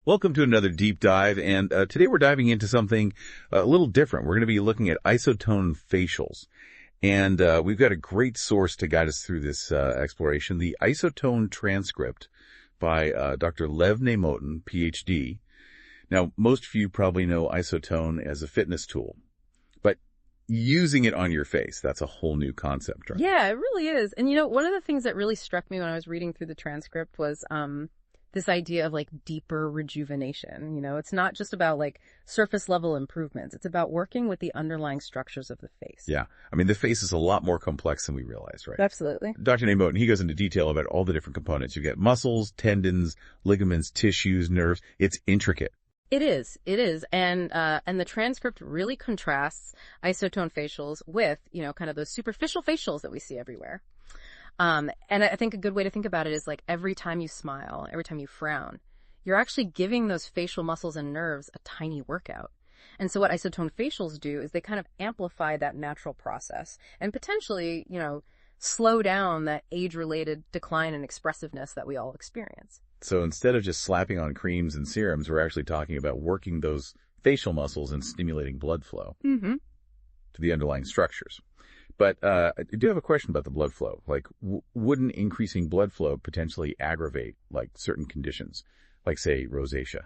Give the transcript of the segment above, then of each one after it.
Welcome to another deep dive, and today we're diving into something a little different. We're going to be looking at isotone facials, and we've got a great source to guide us through this exploration, the Isotone transcript by Dr. Lev Nemotin, PhD. Now, most of you probably know isotone as a fitness tool, but using it on your face, that's a whole new concept, right? Yeah, it really is. And one of the things that really struck me when I was reading through the transcript was this idea of deeper rejuvenation. It's not just about surface level improvements. It's about working with the underlying structures of the face. Yeah. I mean, the face is a lot more complex than we realize, right? Absolutely. Dr. Nemotin, he goes into detail about all the different components. You get muscles, tendons, ligaments, tissues, nerves. It's intricate. It is. And the transcript really contrasts isotone facials with, kind of those superficial facials that we see everywhere. And I think a good way to think about it is every time you smile, every time you frown, you're actually giving those facial muscles and nerves a tiny workout. And so what isotone facials do is they kind of amplify that natural process and potentially, slow down that age-related decline in expressiveness that we all experience. So instead of just slapping on creams and serums, we're actually talking about working those facial muscles and stimulating blood flow to the underlying structures. But I do have a question about the blood flow. Wouldn't increasing blood flow potentially aggravate certain conditions, say rosacea?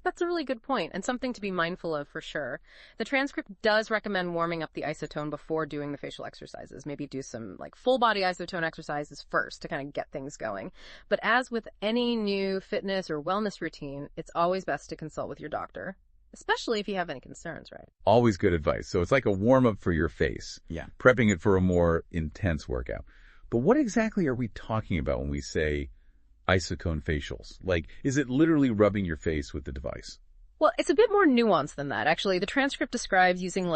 That's a really good point, and something to be mindful of for sure. The transcript does recommend warming up the isotone before doing the facial exercises. Maybe do some full body isotone exercises first to kind of get things going. But as with any new fitness or wellness routine, it's always best to consult with your doctor, especially if you have any concerns, right? Always good advice. So it's like a warm-up for your face. Yeah. Prepping it for a more intense workout. But what exactly are we talking about when we say isotone facials? Is it literally rubbing your face with the device? Well, it's a bit more nuanced than that, actually. The transcript describes using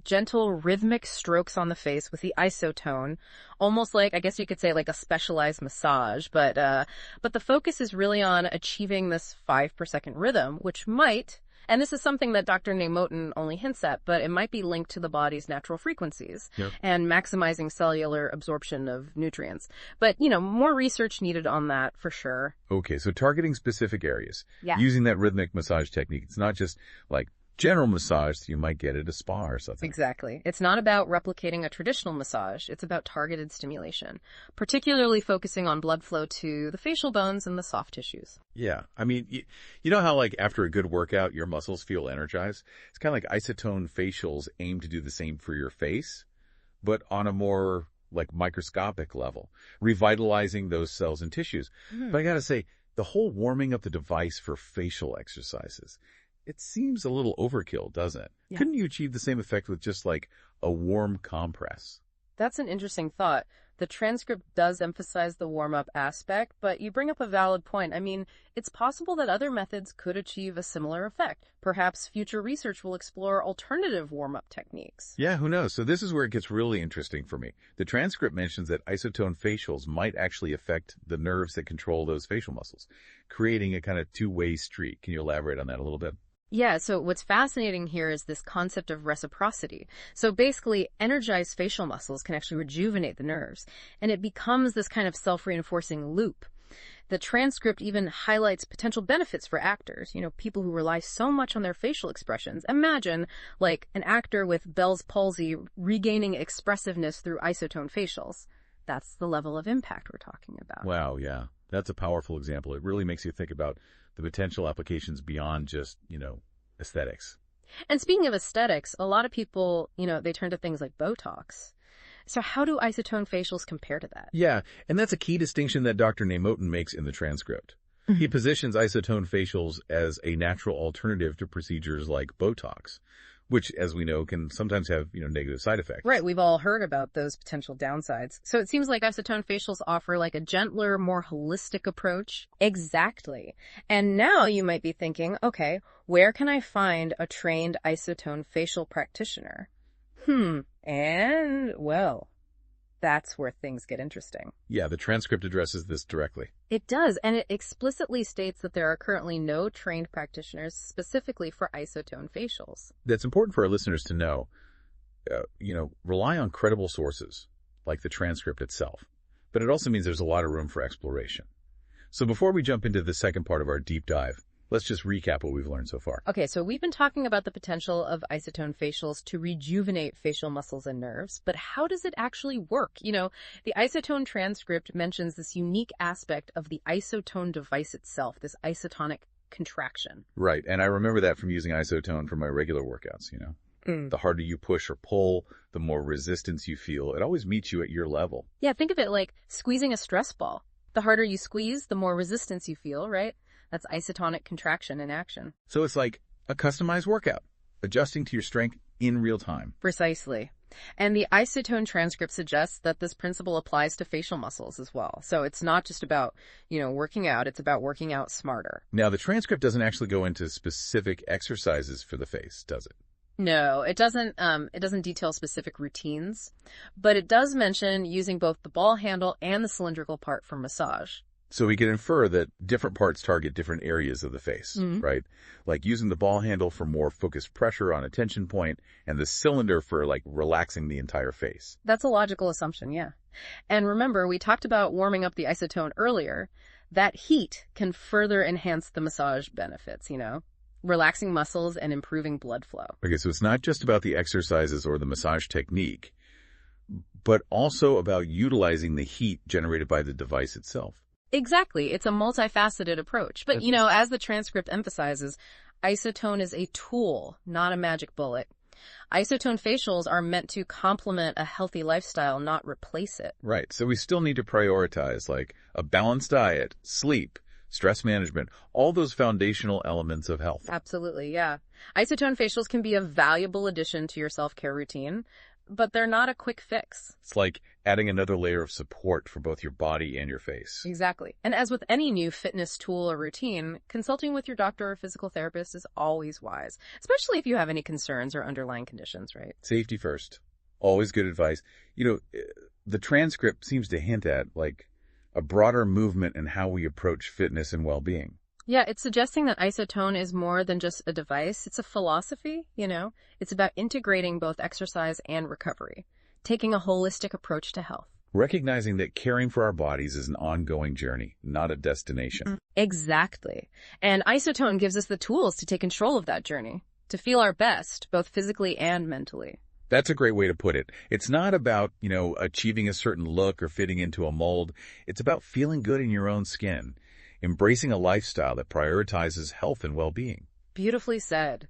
gentle rhythmic strokes on the face with the isotone, almost I guess you could say a specialized massage, but the focus is really on achieving this 5 per second rhythm, which might, and this is something that Dr. Nemotin only hints at, but it might be linked to the body's natural frequencies and maximizing cellular absorption of nutrients. But, more research needed on that for sure. Okay, so targeting specific areas. Yeah. Using that rhythmic massage technique. It's not just general massage that you might get at a spa or something. Exactly. It's not about replicating a traditional massage. It's about targeted stimulation, particularly focusing on blood flow to the facial bones and the soft tissues. Yeah. I mean, you know how after a good workout, your muscles feel energized? It's kind of isotone facials aim to do the same for your face, but on a more microscopic level, revitalizing those cells and tissues. But I gotta say, the whole warming up the device for facial exercises, it seems a little overkill, doesn't it? Yeah. Couldn't you achieve the same effect with just a warm compress? That's an interesting thought. The transcript does emphasize the warm-up aspect, but you bring up a valid point. I mean, it's possible that other methods could achieve a similar effect. Perhaps future research will explore alternative warm-up techniques. Yeah, who knows? So this is where it gets really interesting for me. The transcript mentions that isotone facials might actually affect the nerves that control those facial muscles, creating a kind of two-way street. Can you elaborate on that a little bit? Yeah, so what's fascinating here is this concept of reciprocity. So basically, energized facial muscles can actually rejuvenate the nerves, and it becomes this kind of self-reinforcing loop. The transcript even highlights potential benefits for actors, people who rely so much on their facial expressions. Imagine, an actor with Bell's palsy regaining expressiveness through isotone facials. That's the level of impact we're talking about. Wow, yeah. That's a powerful example. It really makes you think about the potential applications beyond just, aesthetics. And speaking of aesthetics, a lot of people, they turn to things like Botox. So how do isotone facials compare to that? Yeah, and that's a key distinction that Dr. Nemotin makes in the transcript. He positions isotone facials as a natural alternative to procedures like Botox, which, as we know, can sometimes have, negative side effects. Right. We've all heard about those potential downsides. So it seems like isotone facials offer a gentler, more holistic approach. Exactly. And now you might be thinking, okay, where can I find a trained isotone facial practitioner? And, well, that's where things get interesting. Yeah, the transcript addresses this directly. It does, and it explicitly states that there are currently no trained practitioners specifically for isotone facials. That's important for our listeners to know. Rely on credible sources, like the transcript itself. But it also means there's a lot of room for exploration. So before we jump into the second part of our deep dive, Let's just recap what we've learned so far. Okay, so we've been talking about the potential of isotone facials to rejuvenate facial muscles and nerves, but how does it actually work? The isotone transcript mentions this unique aspect of the isotone device itself, this isotonic contraction. Right, and I remember that from using isotone for my regular workouts, The harder you push or pull, the more resistance you feel. It always meets you at your level. Yeah, think of it like squeezing a stress ball. The harder you squeeze, the more resistance you feel, right? That's isotonic contraction in action. So it's like a customized workout, adjusting to your strength in real time. Precisely. And the isotone transcript suggests that this principle applies to facial muscles as well. So it's not just about, working out, it's about working out smarter. Now, the transcript doesn't actually go into specific exercises for the face, does it? No, it doesn't. It doesn't detail specific routines, but it does mention using both the ball handle and the cylindrical part for massage. So we can infer that different parts target different areas of the face, right? Like using the ball handle for more focused pressure on a tension point and the cylinder for relaxing the entire face. That's a logical assumption, yeah. And remember, we talked about warming up the isotone earlier. That heat can further enhance the massage benefits, relaxing muscles and improving blood flow. Okay, so it's not just about the exercises or the massage technique, but also about utilizing the heat generated by the device itself. Exactly. It's a multifaceted approach. But, as the transcript emphasizes, isotone is a tool, not a magic bullet. Isotone facials are meant to complement a healthy lifestyle, not replace it. Right. So we still need to prioritize like a balanced diet, sleep, stress management, all those foundational elements of health. Absolutely, yeah. Isotone facials can be a valuable addition to your self-care routine, but they're not a quick fix. It's like adding another layer of support for both your body and your face. Exactly. And as with any new fitness tool or routine, consulting with your doctor or physical therapist is always wise, especially if you have any concerns or underlying conditions, right? Safety first. Always good advice. The transcript seems to hint at a broader movement in how we approach fitness and well-being. Yeah, it's suggesting that isotone is more than just a device. It's a philosophy, It's about integrating both exercise and recovery, taking a holistic approach to health. Recognizing that caring for our bodies is an ongoing journey, not a destination. Exactly. And isotone gives us the tools to take control of that journey, to feel our best, both physically and mentally. That's a great way to put it. It's not about, achieving a certain look or fitting into a mold. It's about feeling good in your own skin, embracing a lifestyle that prioritizes health and well-being. Beautifully said.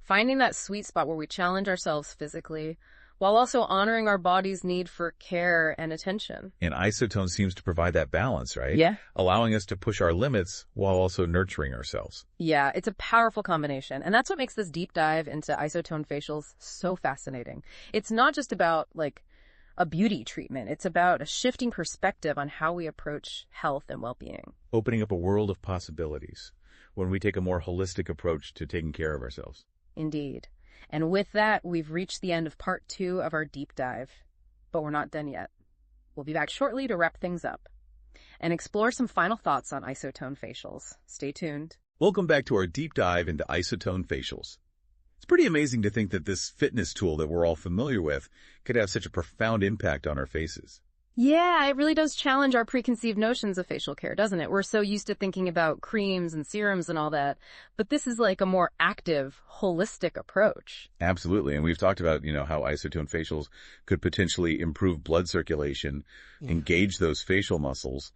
Finding that sweet spot where we challenge ourselves physically, while also honoring our body's need for care and attention. And isotone seems to provide that balance, right? Yeah. Allowing us to push our limits while also nurturing ourselves. Yeah, it's a powerful combination. And that's what makes this deep dive into isotone facials so fascinating. It's not just about, a beauty treatment. It's about a shifting perspective on how we approach health and well-being. Opening up a world of possibilities when we take a more holistic approach to taking care of ourselves. Indeed. And with that, we've reached the end of part 2 of our deep dive. But we're not done yet. We'll be back shortly to wrap things up and explore some final thoughts on isotone facials. Stay tuned. Welcome back to our deep dive into isotone facials. It's pretty amazing to think that this fitness tool that we're all familiar with could have such a profound impact on our faces. Yeah, it really does challenge our preconceived notions of facial care, doesn't it? We're so used to thinking about creams and serums and all that, but this is like a more active, holistic approach. Absolutely. And we've talked about, how isotone facials could potentially improve blood circulation, engage those facial muscles,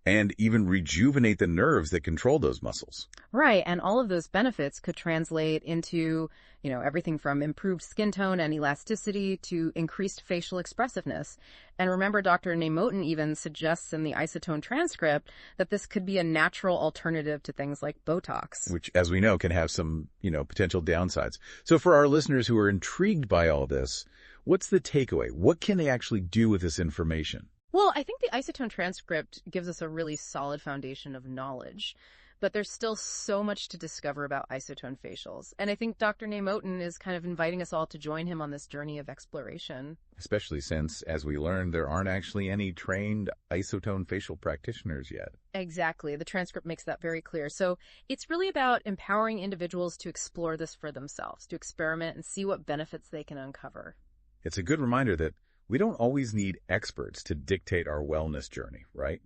and even rejuvenate the nerves that control those muscles. Right, and all of those benefits could translate into, everything from improved skin tone and elasticity to increased facial expressiveness. And remember, Dr. Nemotin even suggests in the isotone transcript that this could be a natural alternative to things like Botox. Which, as we know, can have some, potential downsides. So for our listeners who are intrigued by all this, what's the takeaway? What can they actually do with this information? Well, I think the isotone transcript gives us a really solid foundation of knowledge, but there's still so much to discover about isotone facials. And I think Dr. Nemotin is kind of inviting us all to join him on this journey of exploration. Especially since, as we learned, there aren't actually any trained isotone facial practitioners yet. Exactly. The transcript makes that very clear. So it's really about empowering individuals to explore this for themselves, to experiment and see what benefits they can uncover. It's a good reminder that we don't always need experts to dictate our wellness journey, right?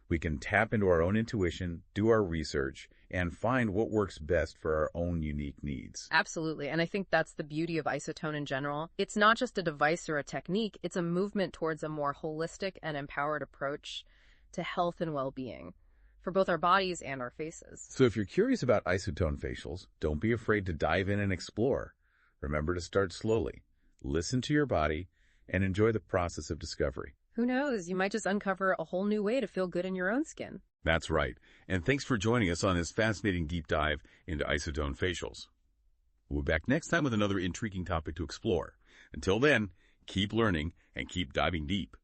We can tap into our own intuition, do our research, and find what works best for our own unique needs. Absolutely. And I think that's the beauty of Isotone in general. It's not just a device or a technique, it's a movement towards a more holistic and empowered approach to health and well-being for both our bodies and our faces. So if you're curious about Isotone Facials, don't be afraid to dive in and explore. Remember to start slowly, listen to your body, and enjoy the process of discovery. Who knows? You might just uncover a whole new way to feel good in your own skin. That's right. And thanks for joining us on this fascinating deep dive into Isotone Facials. We'll be back next time with another intriguing topic to explore. Until then, keep learning and keep diving deep.